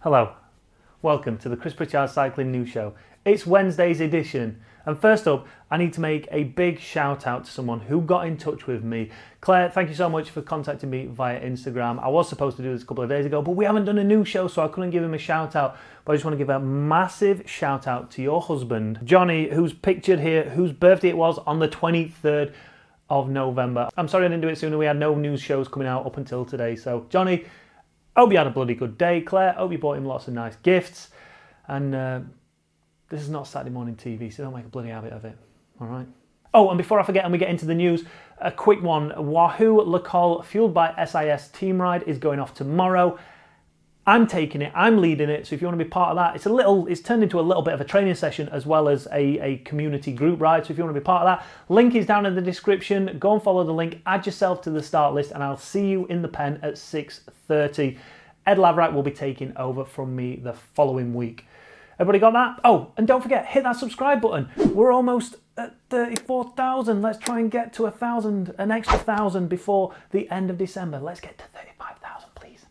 Hello, welcome to the Chris Pritchard Cycling News Show. It's Wednesday's edition, and first up, I need to make a big shout out to someone who got in touch with me. Claire, thank you so much for contacting me via Instagram. I was supposed to do this a couple of days ago, but we haven't done a news show, so I couldn't give him a shout out. But I just want to give a massive shout out to your husband, Johnny, who's pictured here, whose birthday it was on the 23rd of November. I'm sorry I didn't do it sooner. We had no news shows coming out up until today. So, Johnny, hope you had a bloody good day. Claire, hope you bought him lots of nice gifts. And this is not Saturday morning TV, so don't make a bloody habit of it. All right? Oh, and before I forget and we get into the news, a quick one. Wahoo Le Col, fueled by SIS team ride, is going off tomorrow. I'm taking it, I'm leading it, so if you want to be part of that, it's turned into a little bit of a training session as well as a community group ride, so if you want to be part of that, link is down in the description. Go and follow the link, add yourself to the start list, and I'll see you in the pen at 6:30. Ed Lavrat will be taking over from me the following week. Everybody got that? Oh, and don't forget, hit that subscribe button. We're almost at 34,000. Let's try and get to 1,000, an extra 1,000 before the end of December. Let's get to 35,000, please.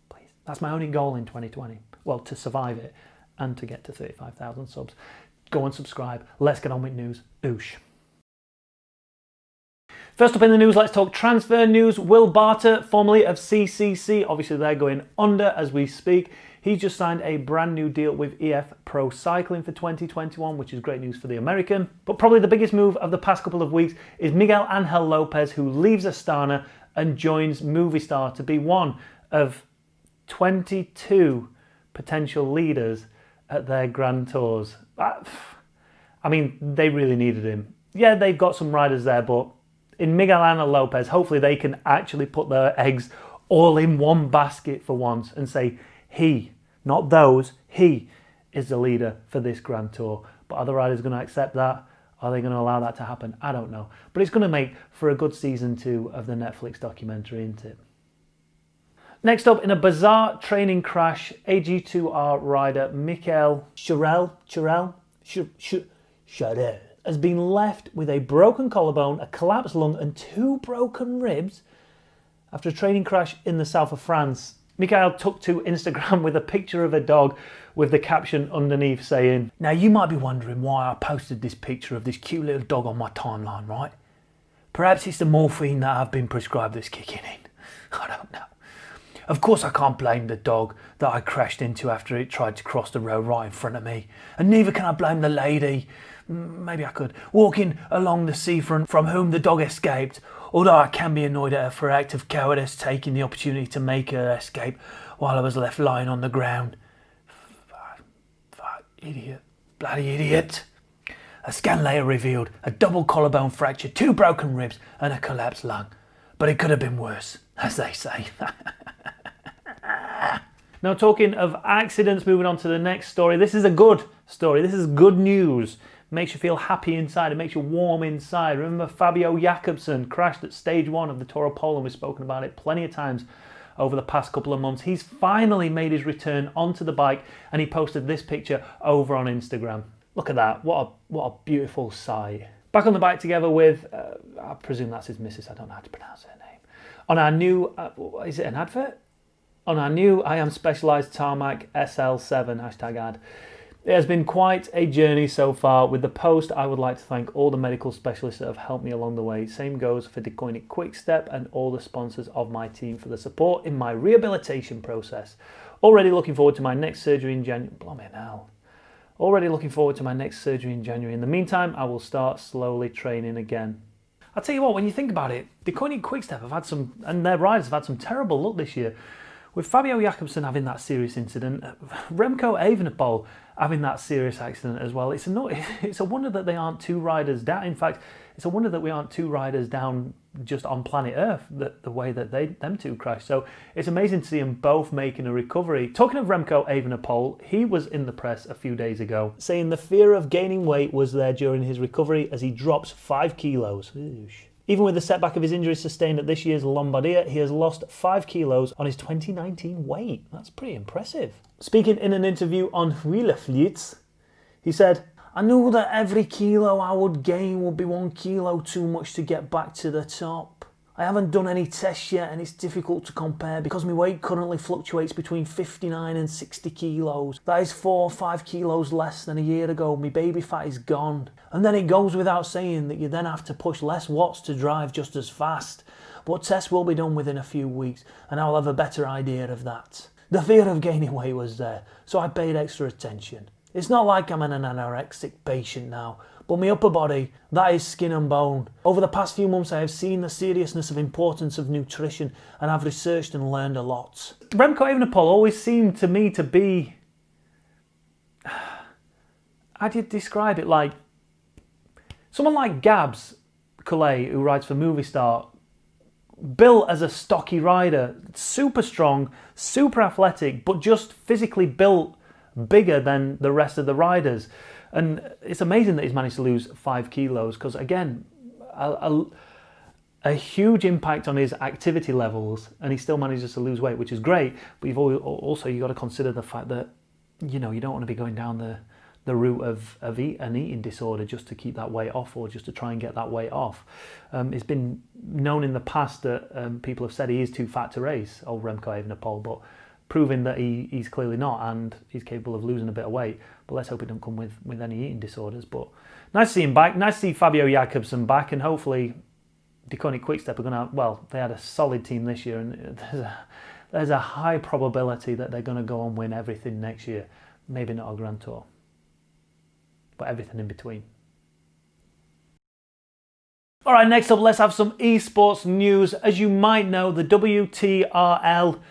Please. That's my only goal in 2020. Well, to survive it and to get to 35,000 subs. Go and subscribe. Let's get on with news. Oosh. First up in the news, let's talk transfer news. Will Barter, formerly of CCC, obviously they're going under as we speak. He's just signed a brand new deal with EF Pro Cycling for 2021, which is great news for the American. But probably the biggest move of the past couple of weeks is Miguel Angel Lopez, who leaves Astana and joins Movistar to be one of 22 potential leaders at their Grand Tours. I mean, they really needed him. Yeah, they've got some riders there, but in Miguel Angel Lopez, hopefully they can actually put their eggs all in one basket for once and say, he, not those, he is the leader for this Grand Tour. But are the riders going to accept that? Are they going to allow that to happen? I don't know. But it's going to make for a good season 2 of the Netflix documentary, isn't it? Next up, in a bizarre training crash, AG2R rider Cherel has been left with a broken collarbone, a collapsed lung and 2 broken ribs after a training crash in the south of France. Mikael took to Instagram with a picture of a dog with the caption underneath saying, "Now you might be wondering why I posted this picture of this cute little dog on my timeline, right? Perhaps it's the morphine that I've been prescribed that's kicking in. I don't know. Of course I can't blame the dog that I crashed into after it tried to cross the road right in front of me. And neither can I blame the lady, maybe I could, walking along the seafront from whom the dog escaped. Although I can be annoyed at her for her act of cowardice, taking the opportunity to make her escape while I was left lying on the ground. Idiot. Bloody idiot." A scan later revealed a double collarbone fracture, 2 broken ribs and a collapsed lung. But it could have been worse, as they say. Now, talking of accidents, moving on to the next story. This is a good story. This is good news. Makes you feel happy inside. It makes you warm inside. Remember Fabio Jakobsen crashed at stage 1 of the Tour of Poland. We've spoken about it plenty of times over the past couple of months. He's finally made his return onto the bike and he posted this picture over on Instagram. Look at that. What a beautiful sight. Back on the bike together with, I presume that's his missus. I don't know how to pronounce her name. On our new, is it an advert? On our new I Am Specialized Tarmac SL7 #ad. It has been quite a journey so far. With the post, I would like to thank all the medical specialists that have helped me along the way. Same goes for Deconic Quickstep and all the sponsors of my team for the support in my rehabilitation process. Already looking forward to my next surgery in January. Blimey hell. Already looking forward to my next surgery in January. In the meantime, I will start slowly training again. I'll tell you what, when you think about it, Deconic Quickstep have had some, and their riders have had some terrible luck this year. With Fabio Jakobsen having that serious incident, Remco Evenepoel having that serious accident as well, it's a wonder that they aren't 2 riders down. In fact, it's a wonder that we aren't 2 riders down just on planet Earth, the way that them 2 crashed. So it's amazing to see them both making a recovery. Talking of Remco Evenepoel, he was in the press a few days ago saying the fear of gaining weight was there during his recovery as he drops 5 kilos. Oosh. Even with the setback of his injury sustained at this year's Lombardia, he has lost 5 kilos on his 2019 weight. That's pretty impressive. Speaking in an interview on Wielerflits, he said, "I knew that every kilo I would gain would be 1 kilo too much to get back to the top. I haven't done any tests yet and it's difficult to compare because my weight currently fluctuates between 59 and 60 kilos. That is 4 or 5 kilos less than a year ago. My baby fat is gone. And then it goes without saying that you then have to push less watts to drive just as fast. But tests will be done within a few weeks and I'll have a better idea of that. The fear of gaining weight was there, so I paid extra attention. It's not like I'm an anorexic patient now, but my upper body, that is skin and bone. Over the past few months I have seen the seriousness of importance of nutrition and I've researched and learned a lot. Remco Evenepoel always seemed to me to be, how do you describe it, like someone like Gabs Collet, who rides for Movistar, built as a stocky rider, super strong, super athletic, but just physically built bigger than the rest of the riders. And it's amazing that he's managed to lose 5 kilos because, again, a huge impact on his activity levels, and he still manages to lose weight, which is great. But you've got to consider the fact that, you know, you don't want to be going down the route of an eating disorder just to keep that weight off or just to try and get that weight off. It's been known in the past that people have said he is too fat to race, old Remco Evenepoel, but proving that he's clearly not, and he's capable of losing a bit of weight. But let's hope it don't come with any eating disorders. But nice to see him back. Nice to see Fabio Jakobsen back, and hopefully DeConi Quickstep are going to, well, they had a solid team this year, and there's a high probability that they're going to go and win everything next year. Maybe not a Grand Tour, but everything in between. All right, next up, let's have some esports news. As you might know, the WTRL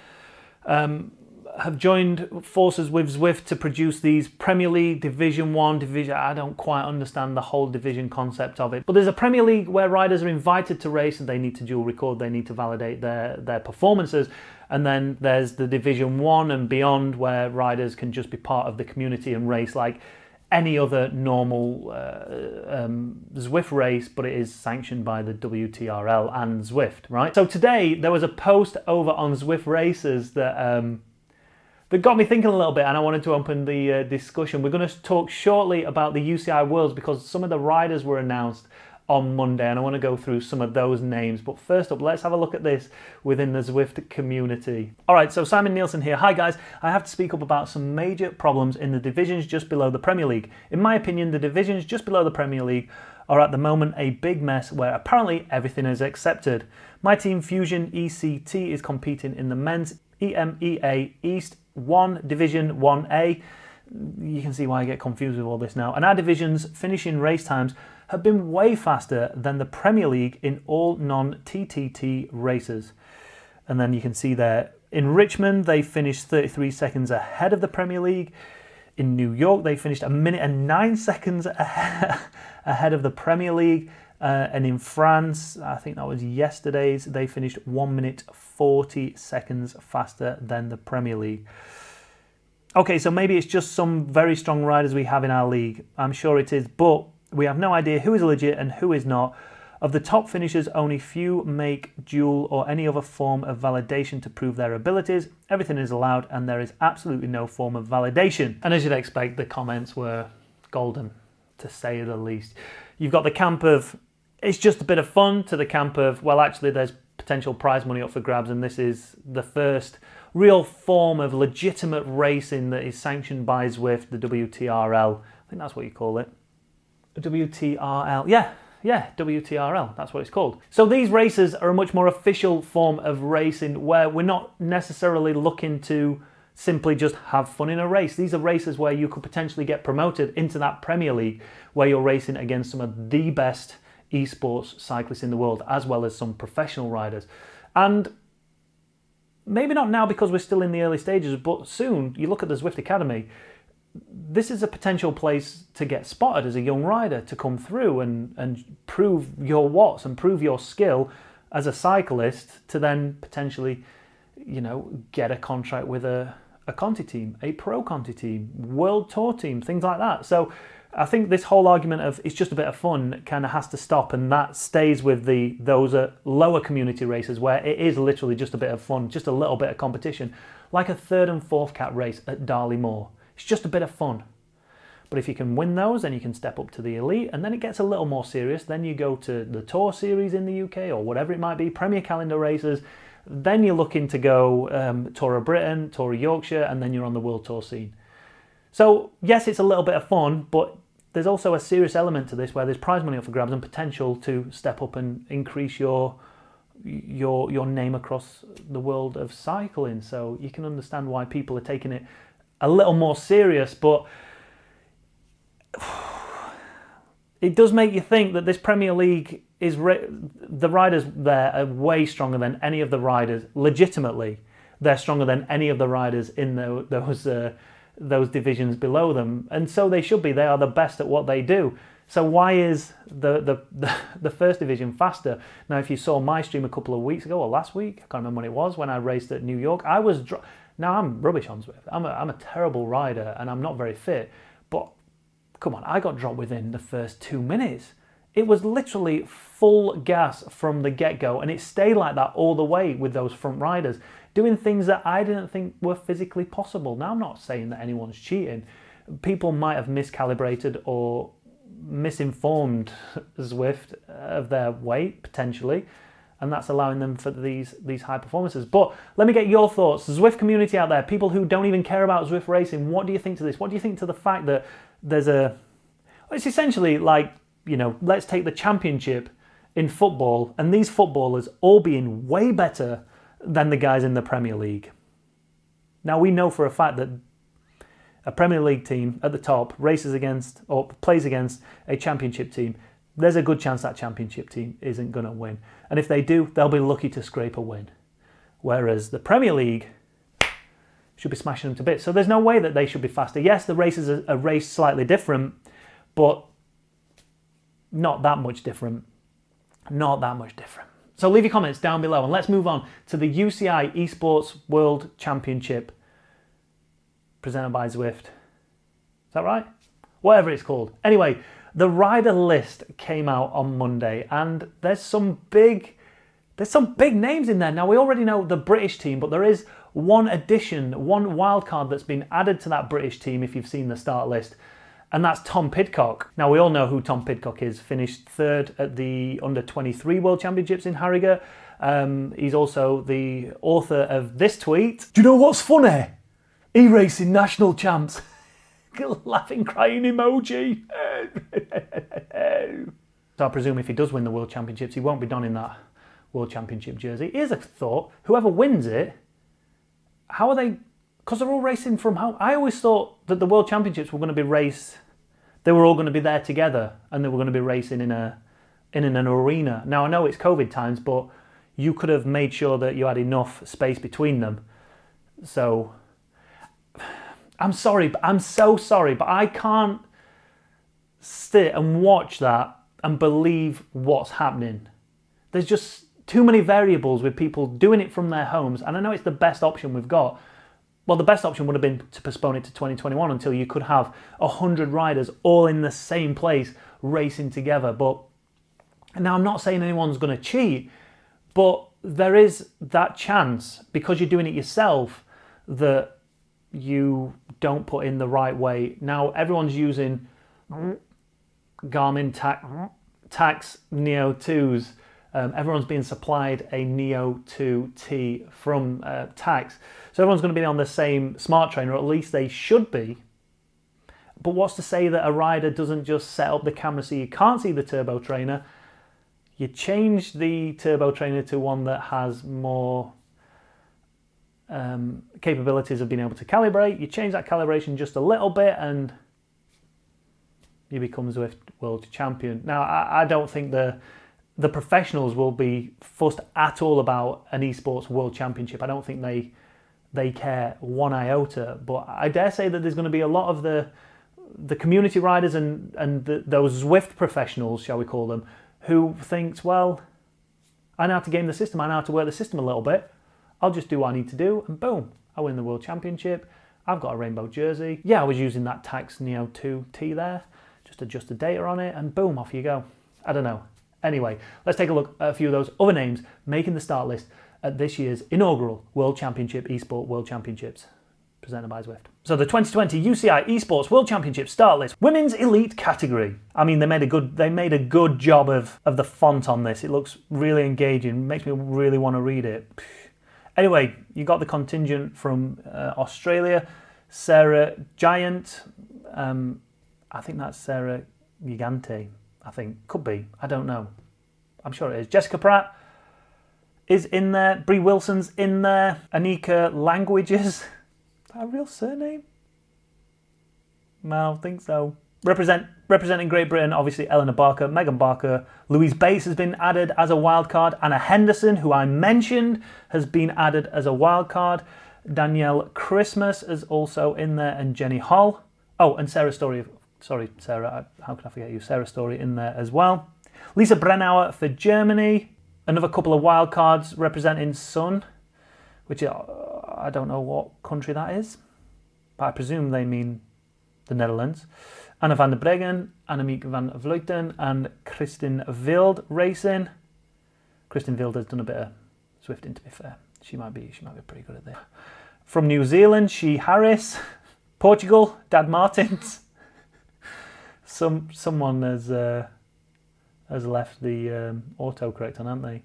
have joined forces with Zwift to produce these Premier League, Division 1, Division... I don't quite understand the whole division concept of it. But there's a Premier League where riders are invited to race and they need to dual record, they need to validate their performances. And then there's the Division 1 and beyond where riders can just be part of the community and race like any other normal Zwift race, but it is sanctioned by the WTRL and Zwift, right? So today there was a post over on Zwift Races that got me thinking a little bit, and I wanted to open the discussion. We're going to talk shortly about the UCI Worlds because some of the riders were announced on Monday, and I want to go through some of those names. But first up, let's have a look at this within the Zwift community. All right, so Simon Nielsen here. Hi guys, I have to speak up about some major problems in the divisions just below the Premier League. In my opinion, the divisions just below the Premier League are at the moment a big mess where apparently everything is accepted. My team Fusion ECT is competing in the men's EMEA East 1 Division 1A. You can see why I get confused with all this now. And our divisions finishing race times have been way faster than the Premier League in all non-TTT races. And then you can see there, in Richmond, they finished 33 seconds ahead of the Premier League. In New York, they finished 1 minute and 9 seconds ahead of the Premier League. And in France, I think that was yesterday's, they finished 1 minute 40 seconds faster than the Premier League. Okay, so maybe it's just some very strong riders we have in our league. I'm sure it is, but we have no idea who is legit and who is not. Of the top finishers, only few make dual or any other form of validation to prove their abilities. Everything is allowed and there is absolutely no form of validation. And as you'd expect, the comments were golden, to say the least. You've got the camp of, it's just a bit of fun, to the camp of, well, actually there's potential prize money up for grabs and this is the first real form of legitimate racing that is sanctioned by Zwift, the WTRL. I think that's what you call it. WTRL, yeah, WTRL, that's what it's called. So these races are a much more official form of racing where we're not necessarily looking to simply just have fun in a race. These are races where you could potentially get promoted into that Premier League where you're racing against some of the best esports cyclists in the world, as well as some professional riders. And maybe not now because we're still in the early stages, but soon, you look at the Zwift Academy, this is a potential place to get spotted as a young rider, to come through and prove your watts and prove your skill as a cyclist to then potentially, you know, get a contract with a Conti team, a pro Conti team, world tour team, things like that. So I think this whole argument of it's just a bit of fun kind of has to stop, and that stays with those lower community races where it is literally just a bit of fun, just a little bit of competition, like a 3rd and 4th cat race at Darley Moor. It's just a bit of fun. But if you can win those, then you can step up to the elite, and then it gets a little more serious. Then you go to the Tour Series in the UK, or whatever it might be, Premier Calendar races. Then you're looking to go Tour of Britain, Tour of Yorkshire, and then you're on the World Tour scene. So yes, it's a little bit of fun, but there's also a serious element to this where there's prize money up for grabs and potential to step up and increase your name across the world of cycling. So you can understand why people are taking it a little more serious, but it does make you think that this Premier League is the riders there are way stronger than any of the riders. Legitimately, they're stronger than any of the riders in those divisions below them, and so they should be. They are the best at what they do. So why is the first division faster? Now, if you saw my stream a couple of weeks ago or last week, I can't remember when it was, when I raced at New York, now I'm rubbish on Zwift. I'm a terrible rider and I'm not very fit, but come on, I got dropped within the first 2 minutes. It was literally full gas from the get-go, and it stayed like that all the way with those front riders, doing things that I didn't think were physically possible. Now, I'm not saying that anyone's cheating. People might have miscalibrated or misinformed Zwift of their weight, potentially, and that's allowing them for these high performances. But let me get your thoughts. Zwift community out there, people who don't even care about Zwift racing, what do you think to this? What do you think to the fact that it's essentially like, let's take the championship in football and these footballers all being way better than the guys in the Premier League. Now, we know for a fact that a Premier League team at the top races against or plays against a championship team. There's a good chance that championship team isn't going to win. And if they do, they'll be lucky to scrape a win. Whereas the Premier League should be smashing them to bits. So there's no way that they should be faster. Yes, the races are raced slightly different, but not that much different. Not that much different. So leave your comments down below and let's move on to the UCI Esports World Championship presented by Zwift. Is that right? Whatever it's called. Anyway, the rider list came out on Monday and there's some big names in there. Now, we already know the British team, but there is one addition, one wildcard that's been added to that British team if you've seen the start list, and that's Tom Pidcock. Now, we all know who Tom Pidcock is. Finished third at the Under-23 World Championships in Harrogate. He's also the author of this tweet. Do you know what's funny? E-racing national champs. Laughing, crying emoji. So I presume if he does win the World Championships, he won't be donning that World Championship jersey. Here's a thought. Whoever wins it, how are they... Because they're all racing from home. I always thought that the World Championships were going to be raced... They were all going to be there together and they were going to be racing in an arena. Now, I know it's COVID times, but you could have made sure that you had enough space between them. So... I'm sorry, but I'm so sorry, but I can't sit and watch that and believe what's happening. There's just too many variables with people doing it from their homes, and I know it's the best option we've got. Well, the best option would have been to postpone it to 2021 until you could have 100 riders all in the same place racing together. But now, I'm not saying anyone's going to cheat, but there is that chance, because you're doing it yourself, that you don't put in the right way. Now, everyone's using Garmin Tax Neo 2s. Everyone's being supplied a Neo 2T from Tax. So everyone's going to be on the same smart trainer, or at least they should be. But what's to say that a rider doesn't just set up the camera so you can't see the turbo trainer? You change the turbo trainer to one that has more capabilities of being able to calibrate. You change that calibration just a little bit and you become Zwift World Champion. Now, I don't think the professionals will be fussed at all about an esports World Championship. I don't think they care one iota, but I dare say that there's going to be a lot of the community riders and those Zwift professionals, shall we call them, who thinks, well, I know how to game the system, I know how to work the system a little bit, I'll just do what I need to do, and boom, I win the World Championship. I've got a rainbow jersey. Yeah, I was using that Tax Neo 2T there. Just adjust the data on it, and boom, off you go. I don't know. Anyway, let's take a look at a few of those other names making the start list at this year's inaugural World Championship Esport World Championships. presented by Zwift. So the 2020 UCI Esports World Championship start list, women's elite category. I mean, they made a good job of the font on this. It looks really engaging, makes me really want to read it. Anyway, you got the contingent from Australia, Sarah Giant, I think that's Sarah Gigante, I think, could be, I don't know. I'm sure it is. Jessica Pratt is in there, Brie Wilson's in there, Anika Languages, is that a real surname? No, I think so. Representing Great Britain, obviously Eleanor Barker, Megan Barker, Louise Bates has been added as a wild card, Anna Henderson, who I mentioned, has been added as a wild card, Danielle Christmas is also in there, and Jenny Hall. Oh, and Sarah Story, sorry Sarah, how can I forget you? Sarah Story in there as well. Lisa Brennauer for Germany, another couple of wild cards representing Sun, which I don't know what country that is, but I presume they mean the Netherlands. Anna van der Breggen, Annemiek van Vleuten, and Kristin Wild racing. Kristin Wild has done a bit of Zwifting, to be fair. She might be pretty good at this. From New Zealand, She Harris. Portugal, Dad Martins. Someone has left the autocorrect on, haven't they?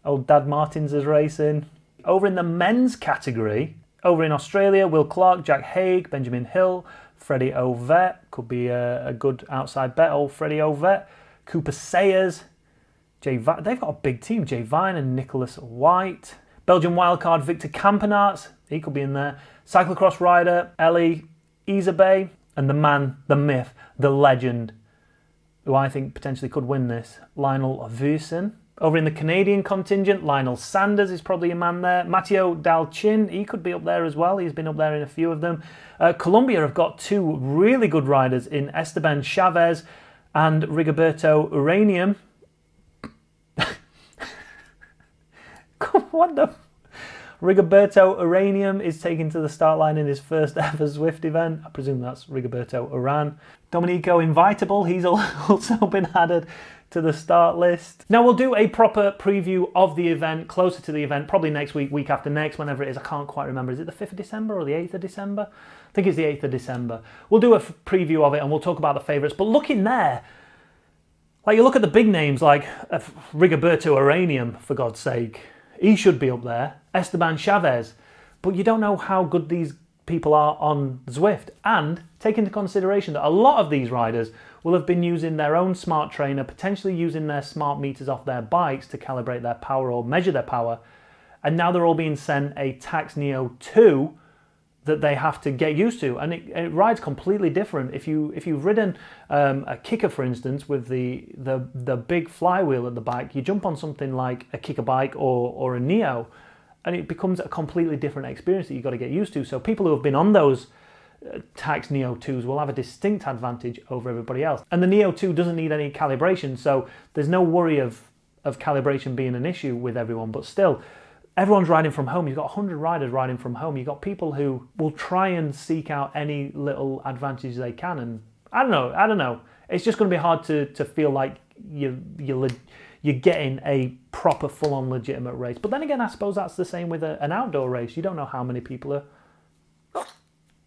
Old Dad Martins is racing. Over in the men's category, over in Australia, Will Clark, Jack Haig, Benjamin Hill, Freddie Ovett, could be a good outside bet, old Freddie Ovett. Cooper Sayers, they've got a big team, Jay Vine and Nicholas White. Belgian wildcard Victor Kampenaerts, he could be in there. Cyclocross rider Ellie Isabe, and the man, the myth, the legend, who I think potentially could win this, Lionel Vuussen. Over in the Canadian contingent, Lionel Sanders is probably a man there. Matteo Dalchin, he could be up there as well. He's been up there in a few of them. Colombia have got two really good riders in Esteban Chavez and Rigoberto Uranium. What the... Rigoberto Uranium is taken to the start line in his first ever Zwift event. I presume that's Rigoberto Urán. Domenico Invitable, he's also been added to the start list. Now we'll do a proper preview of the event, closer to the event, probably next week, week after next, whenever it is. I can't quite remember. Is it the 5th of December or the 8th of December? I think it's the 8th of December. We'll do a preview of it and we'll talk about the favourites. But look in there, like you look at the big names like Rigoberto Uranium, for God's sake. He should be up there. Esteban Chavez. But you don't know how good these people are on Zwift. And take into consideration that a lot of these riders will have been using their own smart trainer, potentially using their smart meters off their bikes to calibrate their power or measure their power. And now they're all being sent a Tax Neo 2 that they have to get used to. And it rides completely different. If you've ridden a kicker, for instance, with the big flywheel at the bike, you jump on something like a kicker bike or a Neo, and it becomes a completely different experience that you've got to get used to. So people who have been on those Tax Neo 2s will have a distinct advantage over everybody else. And the Neo 2 doesn't need any calibration, so there's no worry of calibration being an issue with everyone. But still, everyone's riding from home. You've got 100 riders riding from home. You've got people who will try and seek out any little advantage they can. And I don't know. It's just going to be hard to feel like you're getting a proper full-on legitimate race. But then again, I suppose that's the same with an outdoor race. You don't know how many people are,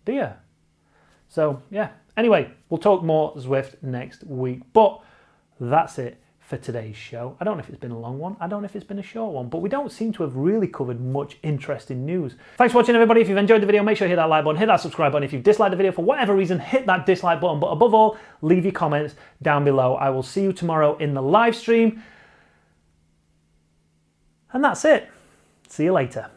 do you? So yeah, anyway, we'll talk more Zwift next week. But that's it for today's show. I don't know if it's been a long one. I don't know if it's been a short one, but we don't seem to have really covered much interesting news. Thanks for watching, everybody. If you've enjoyed the video, make sure you hit that like button, hit that subscribe button. If you've disliked the video for whatever reason, hit that dislike button. But above all, leave your comments down below. I will see you tomorrow in the live stream. And that's it. See you later.